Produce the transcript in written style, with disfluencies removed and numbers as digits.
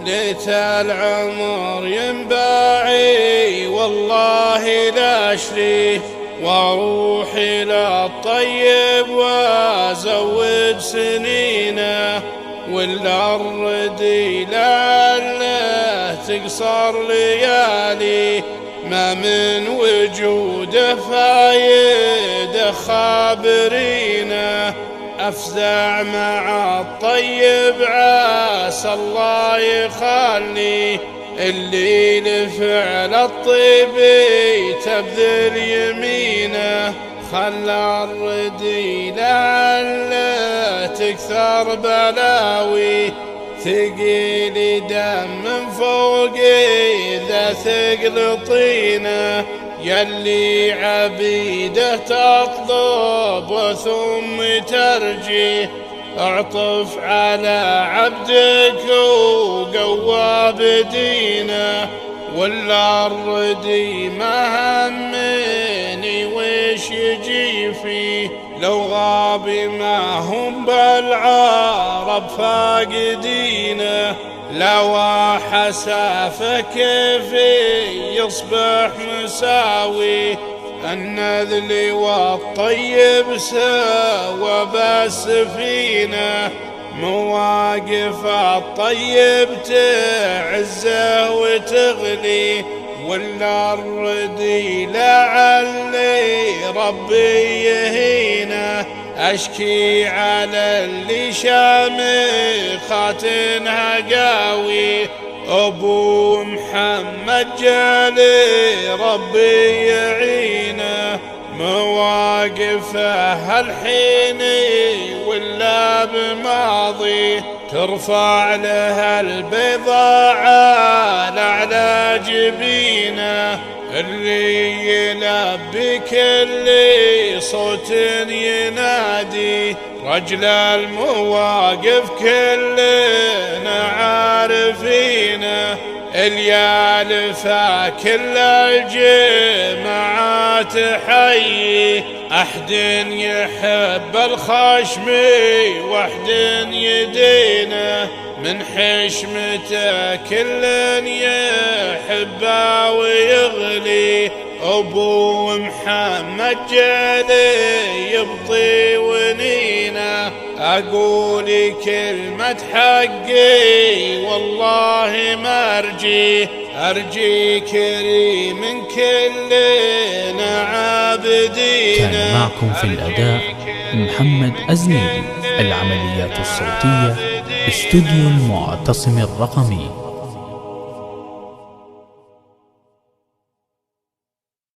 ليت العمر ينباعي والله لا أشريه، واروح إلى الطيب وازود سنينه، ولا الردي لعله تقصر ليالي، ما من وجوده فايده خابرينه، أفزع مع الطيب عسى الله يخليه، اللي لفعل الطيب تبذل يمينه، خلى الردي لعله تكثر بلاوي، ثقيل دم من فوقي ذا ثقل طينه، يلي عبيده تطلب وثم ترجي، اعطف على عبدك وقوى بدينه، ولا الردي ما همني وش يجي فيه، لو غاب ما هم بالعرب فاقدينه، لو حسافه كيف يصبح مساوي، النذل والطيب سوى بالسفينه، مواقف الطيب تعزه وتغلي، ولا الردي لعلي ربي يهينه، أشكي على اللي شامخات هقاوي، أبو محمد جالي ربي يعينه، مواقفه الحين ولا بماضي، ترفع لها البيضاء على جبينه، اللي يلبي كل صوت ينادي، رجل المواقف كلنا عارفينه، اليالفة كل الجماعات حي، أحد يحب الخشم وحد يدينه، من حشمته كل يحب ويغلي، أبو محمد جالي يبطي ونينه، أقول كلمة حقي والله ما أرجي كريم كلنا عابدين. كان معكم في الأداء محمد أزنيدي، العمليات الصوتية استوديو المعتصم الرقمي.